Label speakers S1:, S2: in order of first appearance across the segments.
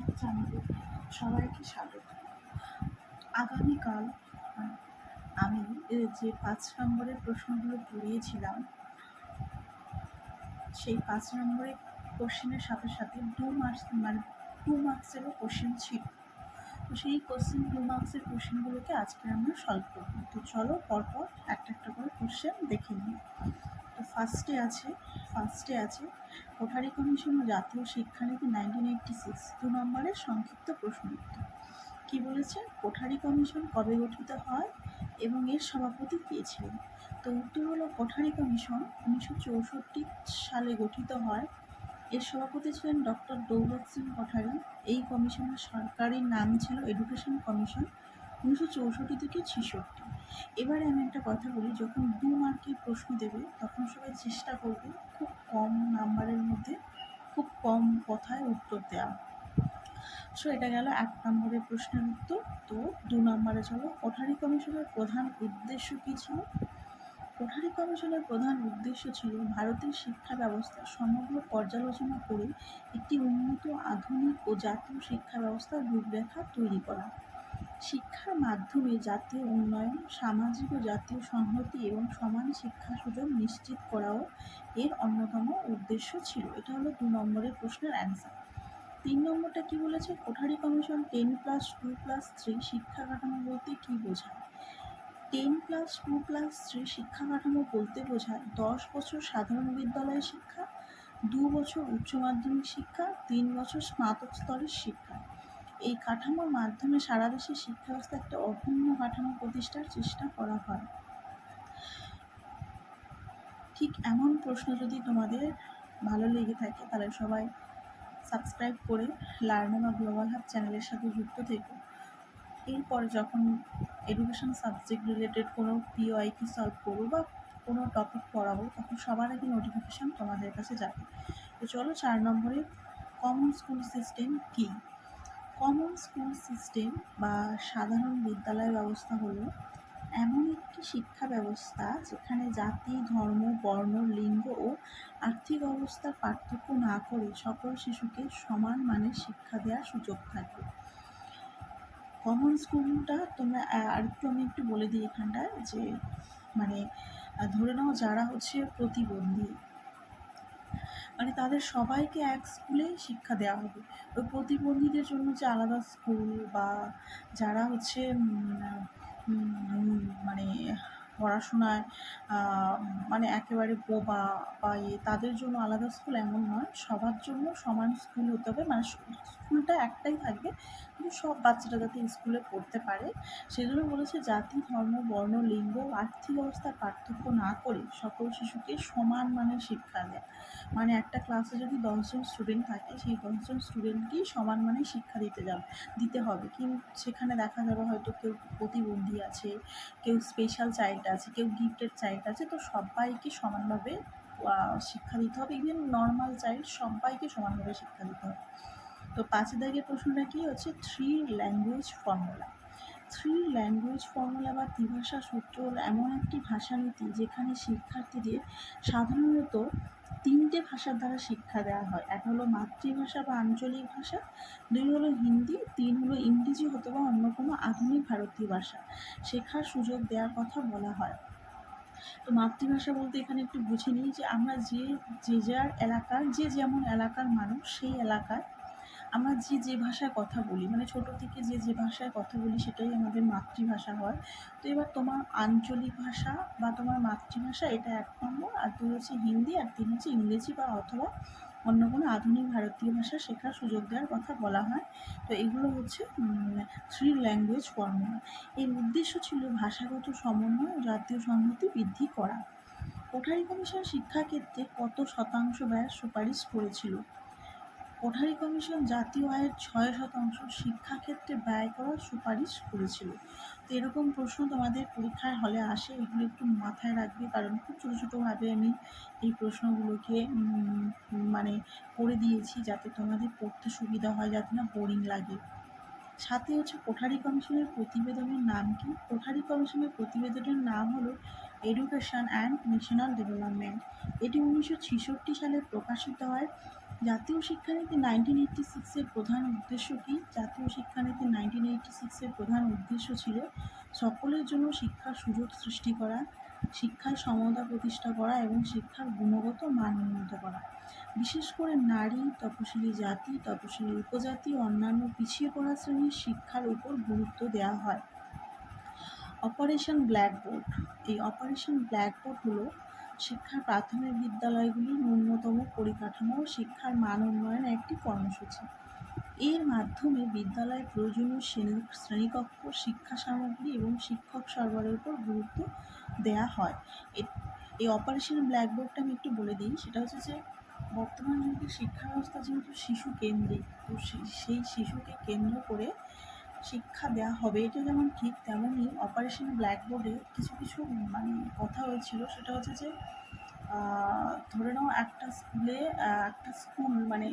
S1: আমার চ্যানেলে সবাইকে স্বাগত। আগামীকাল আমি যে 5 নম্বরের প্রশ্নগুলো পড়িয়েছিলাম, সেই 5 নম্বরের কোশ্চেনের সাথে সাথে 2 মার্কসেরও কোশ্চেন ছিল। তো সেই 2 মার্কসের কোশ্চেনগুলোকে আজকে আমরা সলভ করব। তো চলো পরপর একটা একটা করে কোশ্চেন দেখে নিই। তো ফার্স্টে আছে কোঠারি কমিশন ও জাতীয় শিক্ষানীতি 1986, 2 নম্বরের সংক্ষিপ্ত প্রশ্ন উত্তর। কি বলেছে? কোঠারি কমিশন কবে গঠিত হয় এবং এর সভাপতি কে ছিলেন? তো উত্তর হলো কোঠারি কমিশন 1964 সালে গঠিত হয়। এর সভাপতি ছিলেন ডক্টর দৌলত সিং কোঠারি। এই কমিশনের সরকারি নাম ছিল এডুকেশন কমিশন, 1964 থেকে 66। এবারে আমি একটা কথা বলি, যখন 2 মার্কের প্রশ্ন দেবে তখন সবাই চেষ্টা করবে খুব কম নাম্বারের মধ্যে খুব কম কথায় উত্তর দেওয়া। সো এটা গেল 1 নম্বরের প্রশ্নের উত্তর। তো 2 নম্বরে চলো, কোঠারি কমিশনের প্রধান উদ্দেশ্য কী ছিল? কোঠারি কমিশনের প্রধান উদ্দেশ্য ছিল ভারতের শিক্ষা ব্যবস্থা সমগ্র পর্যালোচনা করে একটি উন্নত, আধুনিক ও জাতীয় শিক্ষা ব্যবস্থার রূপরেখা তৈরি করা। শিক্ষার মাধ্যমে জাতীয় উন্নয়ন, সামাজিক ও জাতীয় সংহতি এবং সমান শিক্ষা সুযোগ নিশ্চিত করাও এর অন্যতম উদ্দেশ্য ছিল। এটা হলো 2 নম্বরের প্রশ্নের অ্যান্সার। 3 নম্বরটা কি বলেছে? কোঠারি কমিশন 10+2+3 শিক্ষা কাঠামো বলতে কি বোঝায়? 10+2+3 শিক্ষা কাঠামো বলতে বোঝায় 10 বছর সাধারণ বিদ্যালয়ের শিক্ষা, 2 বছর উচ্চ মাধ্যমিক শিক্ষা, 3 বছর স্নাতক স্তরের শিক্ষা। এই কাঠামোর মাধ্যমে সারা দেশের শিক্ষা ব্যবস্থা একটা অভিন্ন কাঠামো প্রতিষ্ঠার চেষ্টা করা হয়। ঠিক এমন প্রশ্ন যদি তোমাদের ভালো লেগে থাকে তাহলে সবাই সাবস্ক্রাইব করে লার্নিং অফ গ্লোবাল হাব চ্যানেলের সাথে যুক্ত থেকো। এরপরে যখন এডুকেশন সাবজেক্ট রিলেটেড কোনো পিওআইকিউ সলভ করবো বা কোনো টপিক পড়াবো তখন সবার আগে নোটিফিকেশান তোমাদের কাছে যাবে। তো চলো 4 নম্বরে, কমন স্কুল সিস্টেম কী? কমন স্কুল সিস্টেম বা সাধারণ বিদ্যালয় ব্যবস্থা হলো এমন একটি শিক্ষা ব্যবস্থা যেখানে জাতি, ধর্ম, বর্ণ, লিঙ্গ ও আর্থিক অবস্থার পার্থক্য না করে সকল শিশুকে সমান মানের শিক্ষা দেওয়ার সুযোগ থাকবে। কমন স্কুলটা তোমরা আমি একটু বলে দিই এখানটায়, যে মানে ধরে নাও যারা হচ্ছে প্রতিবন্ধী, মানে তাদের সবাইকে এক স্কুলেই শিক্ষা দেওয়া হবে। ওই প্রতিবন্ধীদের জন্য যে আলাদা স্কুল, বা যারা হচ্ছে মানে পড়াশোনায় মানে একেবারে বোবা বা তাদের জন্য আলাদা স্কুল এমন নয়, সবার জন্য সমান স্কুল হতে হবে। মানে স্কুলটা একটাই থাকবে কিন্তু সব বাচ্চারা যাতে স্কুলে পড়তে পারে সেজন্য বলেছে জাতি, ধর্ম, বর্ণ, লিঙ্গ, আর্থিক অবস্থার পার্থক্য না করে সকল শিশুকে সমান মানের শিক্ষা দেয়। মানে একটা ক্লাসে যদি 10 জন স্টুডেন্ট থাকে সেই 10 জন স্টুডেন্টকেই সমান মানের শিক্ষা দিতে হবে। কিন্তু সেখানে দেখা যাবে হয়তো কেউ প্রতিবন্ধী আছে, কেউ স্পেশাল চাইল্ড আছে, কেউ গিফটেড চাইল্ড আছে, তো সবাইকে সমানভাবে শিক্ষা দিতে হবে। ইভেন নর্মাল চাইল্ড সবাইকে সমানভাবে শিক্ষা দিতে হবে। তো 5 দাগের প্রশ্নটা কি হচ্ছে? 3 ল্যাঙ্গুয়েজ ফর্মুলা। 3 ল্যাঙ্গুয়েজ ফর্মুলা বা ত্রিভাষা সূত্র হলো এমন একটি ভাষানীতি যেখানে শিক্ষার্থীদের সাধারণত 3টে ভাষার দ্বারা শিক্ষা দেওয়া হয়। এক হলো মাতৃভাষা বা আঞ্চলিক ভাষা, 2 হলো হিন্দি, 3 হলো ইংরেজি অথবা অন্য কোনো আধুনিক ভারতীয় ভাষা শেখার সুযোগ দেওয়ার কথা বলা হয়। তো মাতৃভাষা বলতে এখানে একটু বুঝে নিই যে আমরা যে যার এলাকার যে যেমন এলাকার মানুষ সেই এলাকায় আমরা যে ভাষায় কথা বলি, মানে ছোটো থেকে যে ভাষায় কথা বলি সেটাই আমাদের মাতৃভাষা হয়। তো এবার তোমার আঞ্চলিক ভাষা বা তোমার মাতৃভাষা এটা 1 নম্বর, আর 2 হচ্ছে হিন্দি, আর 3 হচ্ছে ইংরেজি বা অথবা অন্য কোনো আধুনিক ভারতীয় ভাষা শেখার সুযোগ দেওয়ার কথা বলা হয়। তো এগুলো হচ্ছে 3 ল্যাঙ্গুয়েজ ফর্মুলা। এর উদ্দেশ্য ছিল ভাষাগত সমন্বয় ও জাতীয় সংহতি বৃদ্ধি করা। কোঠারি কমিশন শিক্ষাক্ষেত্রে কত শতাংশ ব্যয়ের সুপারিশ করেছিল? কোঠারি কমিশন জাতীয় আয়ের 6% শিক্ষাক্ষেত্রে ব্যয় করার সুপারিশ করেছিল। তো এরকম প্রশ্ন তোমাদের পরীক্ষার হলে আসে, এগুলো একটু মাথায় রাখবে, কারণ খুব ছোটো ছোটোভাবে আমি এই প্রশ্নগুলোকে মানে করে দিয়েছি যাতে তোমাদের পড়তে সুবিধা হয়, যাতে না বোরিং লাগে। সাথে হচ্ছে কোঠারি কমিশনের প্রতিবেদনের নাম কি? কোঠারি কমিশনের প্রতিবেদনের নাম হলো এডুকেশন অ্যান্ড ন্যাশনাল ডেভেলপমেন্ট। এটি 1966 সালে প্রকাশিত হয়। জাতীয় শিক্ষানীতি 1986 এর প্রধান উদ্দেশ্য কী? জাতীয় শিক্ষানীতি 1986 এর প্রধান উদ্দেশ্য ছিল সকলের জন্য শিক্ষার সুযোগ সৃষ্টি করা, শিক্ষার সমতা প্রতিষ্ঠা করা এবং শিক্ষার গুণগত মান উন্নত করা। বিশেষ করে নারী, তপশিলি জাতি, তপশিলি উপজাতি ও অন্যান্য পিছিয়ে পড়া শ্রেণীর শিক্ষার উপর গুরুত্ব দেওয়া হয়। Operation blackboard. এই অপারেশন ব্ল্যাকবোর্ড হলো শিক্ষার প্রাথমিক বিদ্যালয়গুলির ন্যূনতম পরিকাঠামো ও শিক্ষার মান উন্নয়নের একটি কর্মসূচি। এর মাধ্যমে বিদ্যালয়ে প্রয়োজনীয় শ্রেণীকক্ষ, শিক্ষা সামগ্রী এবং শিক্ষক সরবরাহের উপর গুরুত্ব দেওয়া হয়। এই অপারেশন ব্ল্যাকবোর্ডটা আমি একটু বলে দিই। সেটা হচ্ছে যে বর্তমান যুগে শিক্ষা ব্যবস্থা যেহেতু শিশু কেন্দ্রিক, তো সেই শিশুকে কেন্দ্র করে শিক্ষা দেওয়া হবে, এটা যেমন ঠিক তেমনই অপারেশন ব্ল্যাকবোর্ডে কিছু কিছু মানে কথা হয়েছিল। সেটা হচ্ছে যে ধরে নাও একটা স্কুল মানে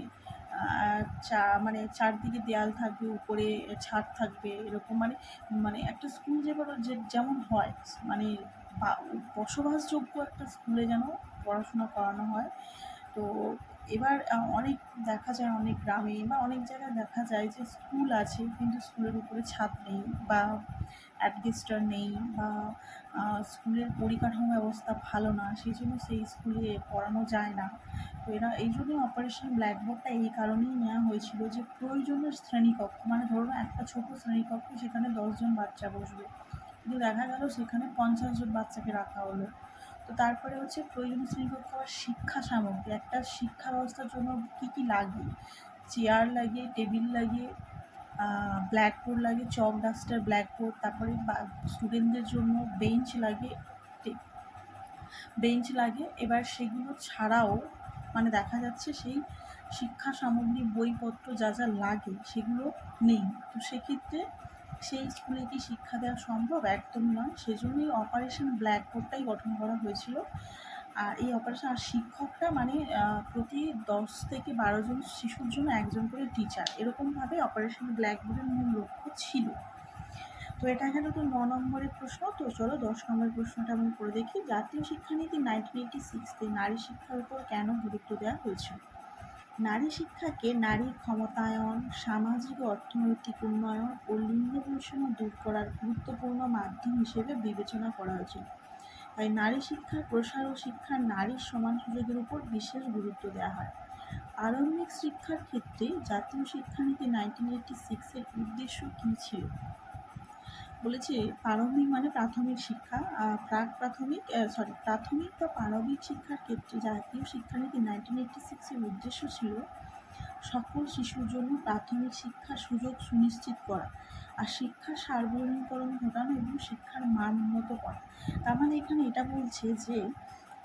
S1: মানে চারদিকে দেয়াল থাকবে, উপরে ছাদ থাকবে, এরকম মানে মানে একটা স্কুল যেমন হয়, মানে বসবাসযোগ্য একটা স্কুলে যেন পড়াশোনা করানো হয়। তো এবার অনেক দেখা যায় অনেক গ্রামে বা অনেক জায়গায় দেখা যায় যে স্কুল আছে কিন্তু স্কুলের উপরে ছাদ নেই বা অ্যাডভেস্টার নেই বা স্কুলের পরিকাঠামো ব্যবস্থা ভালো না, সেই জন্য সেই স্কুলে পড়ানো যায় না। তো এই জন্যই অপারেশন ব্ল্যাকবোর্ডটা এই কারণেই নেওয়া হয়েছিল যে প্রয়োজনীয় শ্রেণীকক্ষ, মানে ধরুন একটা ছোটো শ্রেণীকক্ষ, সেখানে 10জন বাচ্চা বসবে, কিন্তু দেখা গেল সেখানে 50জন বাচ্চাকে রাখা হলো। তো তারপরে হচ্ছে প্রয়োজনীয় শ্রেণীকক্ষ আর শিক্ষা সামগ্রী। একটা শিক্ষা ব্যবস্থার জন্য কী কী লাগে? চেয়ার লাগে, টেবিল লাগে, ব্ল্যাকবোর্ড লাগে, চক ডাস্টার, ব্ল্যাকবোর্ড, তারপরে স্টুডেন্টদের জন্য বেঞ্চ লাগে। এবার সেগুলো ছাড়াও মানে দেখা যাচ্ছে সেই শিক্ষা সামগ্রী, বইপত্র যা যা লাগে সেগুলো নেই। তো সেক্ষেত্রে সেই স্কুলে কি শিক্ষা দেওয়া সম্ভব? একদমই নয়। সেজন্যই অপারেশন ব্ল্যাকবোর্ডটাই গঠন করা হয়েছিল। আর এই অপারেশন আর শিক্ষকরা মানে প্রতি 10 থেকে 12 জন শিশুর জন্য একজন করে টিচার, এরকমভাবে অপারেশন ব্ল্যাকবোর্ডের মূল লক্ষ্য ছিল। তো এটা গেল তো 9 নম্বরের প্রশ্ন। তো চলো 10 নম্বরের প্রশ্নটা আমি করে দেখি। জাতীয় শিক্ষানীতি 1986-তে নারী শিক্ষার উপর কেন গুরুত্ব দেওয়া হয়েছিল? নারী শিক্ষাকে নারীর ক্ষমতায়ন, সামাজিক ও অর্থনৈতিক উন্নয়ন ও লিঙ্গ বৈষম্য দূর করার গুরুত্বপূর্ণ মাধ্যম হিসেবে বিবেচনা করা হয়েছিল। তাই নারী শিক্ষার প্রসার ও শিক্ষার নারীর সমান সুযোগের উপর বিশেষ গুরুত্ব দেওয়া হয়। প্রারম্ভিক শিক্ষার ক্ষেত্রে জাতীয় শিক্ষানীতি 1986-এর উদ্দেশ্য কী ছিল? বলেছে প্রারম্ভিক মানে প্রাথমিক শিক্ষা, প্রাথমিক বা প্রারম্ভিক শিক্ষার ক্ষেত্রে জাতীয় শিক্ষানীতি 1986-এর উদ্দেশ্য ছিল সকল শিশুর জন্য প্রাথমিক শিক্ষার সুযোগ সুনিশ্চিত করা আর শিক্ষার সার্বজনীকরণ ঘটানো এবং শিক্ষার মান উন্নত করা। তার মানে এখানে এটা বলছে যে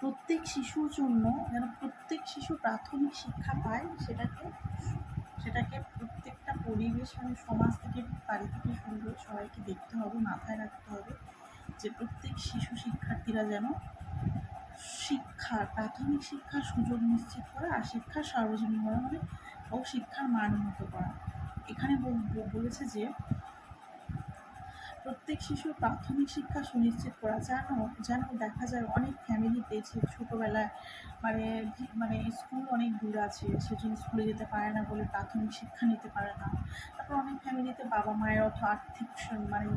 S1: প্রত্যেক শিশুর জন্য যেন প্রত্যেক শিশু প্রাথমিক শিক্ষা পায়, সেটাকে প্রত্যেকটা পরিবেশ মানে সমাজ থেকে, বাড়ি থেকে শুরু করে সবাইকে দেখতে হবে, মাথায় রাখতে হবে যে প্রত্যেক শিক্ষার্থীরা যেন প্রাথমিক শিক্ষার সুযোগ নিশ্চিত করা আর শিক্ষার সার্বজনীকরণ মানে ও শিক্ষার মান উন্নত করা। এখানে বলেছে যে প্রত্যেক শিশুর প্রাথমিক শিক্ষা সুনিশ্চিত করা। যেন দেখা যায় অনেক ফ্যামিলিতে যে ছোটোবেলায় মানে মানে স্কুল অনেক দূর আছে, সেজন্য স্কুলে যেতে পারে না বলে প্রাথমিক শিক্ষা নিতে পারে না। তারপর অনেক ফ্যামিলিতে বাবা মায়ের অত আর্থিক মানে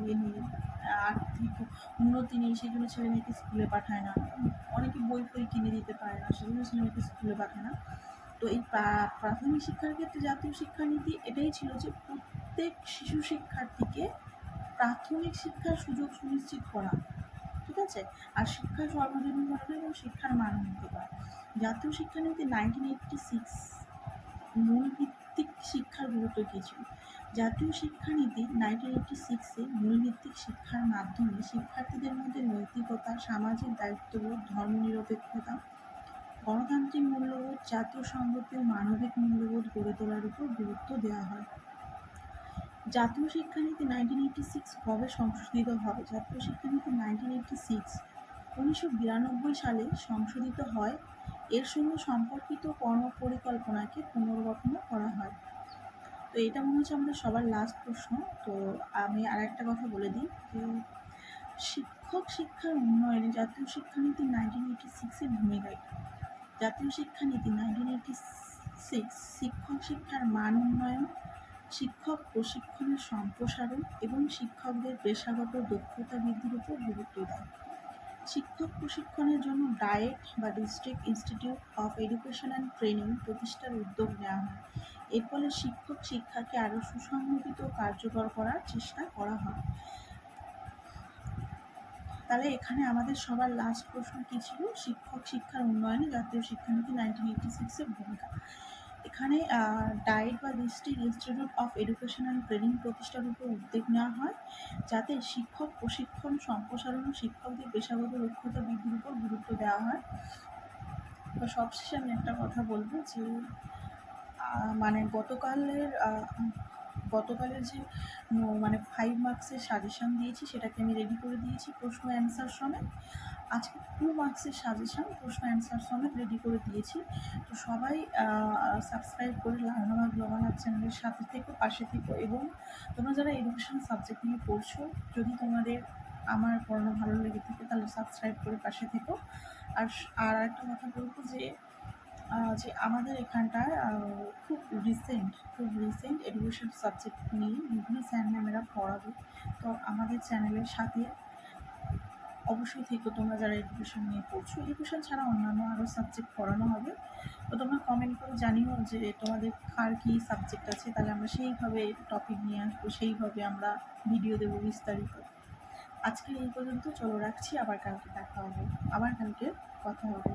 S1: আর্থিক উন্নতি নেই, সেই জন্য ছেলে মেয়েকে স্কুলে পাঠায় না। অনেকে বই কিনে দিতে পারে না, সেই জন্য ছেলে মেয়েকে স্কুলে পাঠায় না। তো এই প্রাথমিক শিক্ষার ক্ষেত্রে জাতীয় শিক্ষানীতি এটাই ছিল যে প্রত্যেক শিশু শিক্ষার্থীকে প্রাথমিক শিক্ষার সুযোগ সুনিশ্চিত করা, ঠিক আছে, আর শিক্ষার সর্বজনীকরণ এবং শিক্ষার মান উন্নত করা। জাতীয় শিক্ষানীতি 1986 মূলভিত্তিক শিক্ষার গুরুত্ব কী ছিল? জাতীয় শিক্ষানীতি 1986-এ মূলভিত্তিক শিক্ষার মাধ্যমে শিক্ষার্থীদের মধ্যে নৈতিকতা, সামাজিক দায়িত্ববোধ, ধর্মনিরপেক্ষতা, গণতান্ত্রিক মূল্যবোধ, জাতীয় সংহতি ও মানবিক মূল্যবোধ গড়ে তোলার উপর গুরুত্ব দেওয়া হয়। জাতীয় শিক্ষানীতি 1986 কবে সংশোধিত হয়? জাতীয় শিক্ষানীতি 1992 সালে সংশোধিত হয়। এর সঙ্গে সম্পর্কিত কর্মপরিকল্পনাকে পুনর্গঠনও করা হয়। তো এটা মনে হচ্ছে আমাদের সবার লাস্ট প্রশ্ন। তো আমি আর একটা কথা বলে দিই যে শিক্ষার উন্নয়নে জাতীয় শিক্ষানীতি 1986-এর ভূমিকা। জাতীয় শিক্ষানীতি 1986 শিক্ষক শিক্ষার মান উন্নয়ন, শিক্ষক প্রশিক্ষণের সম্প্রসারণ এবং শিক্ষকদের পেশাগত দক্ষতা বৃদ্ধির উপর গুরুত্ব দেয়। শিক্ষক প্রশিক্ষণের জন্য ডায়েট বা district institute of education and training প্রতিষ্ঠার উদ্যোগ নেওয়া হয়। এর ফলে শিক্ষক শিক্ষাকে আরও সুসংগঠিত ও কার্যকর করার চেষ্টা করা হয়। তাহলে এখানে আমাদের সবার লাস্ট প্রশ্ন কী ছিল? শিক্ষক শিক্ষার উন্নয়নে জাতীয় শিক্ষানীতি 1986-এর ভূমিকা। এখানে ডায়েট বা district institute of education and training প্রতিষ্ঠার উপর উদ্যোগ নেওয়া হয়, যাতে শিক্ষক প্রশিক্ষণ সম্প্রসারণ ও শিক্ষকদের পেশাগত দক্ষতা বৃদ্ধির উপর গুরুত্ব দেওয়া হয়। তো সবশেষে আমি একটা কথা বলবো যে মানে গতকালের যে মানে 5 মার্কসের সাজেশান দিয়েছি সেটাকে আমি রেডি করে দিয়েছি প্রশ্ন অ্যান্সার সমেত। আজকে 2 মার্কসের সাজেশান প্রশ্ন অ্যান্সার সমেত রেডি করে দিয়েছি। তো সবাই সাবস্ক্রাইব করে লার্ন আমার গ্লোবাল হাব চ্যানেলের সাথে থেকো, পাশে থেকো, এবং তোমরা যারা এডুকেশন সাবজেক্ট নিয়ে পড়ছো, যদি তোমাদের আমার পড়ানো ভালো লেগে থাকে তাহলে সাবস্ক্রাইব করে পাশে থেকো। আর একটা কথা বলবো যে আমাদের এখানটায় খুব রিসেন্ট এডুকেশন সাবজেক্ট নিয়ে বিভিন্ন স্যার ম্যামেরা পড়াবে। তো আমাদের চ্যানেলের সাথে অবশ্যই থেকো তোমরা যারা এডুকেশন নিয়ে পড়ছো। এডুকেশন ছাড়া অন্যান্য আরও সাবজেক্ট পড়ানো হবে। তো তোমরা কমেন্ট করে জানিও যে তোমাদের কার কী সাবজেক্ট আছে, তাহলে আমরা সেইভাবে টপিক নিয়ে আসবো, সেইভাবে আমরা ভিডিও দেবো বিস্তারিত। আজকে এই পর্যন্ত, চলো রাখছি, আবার কালকে কথা হবে।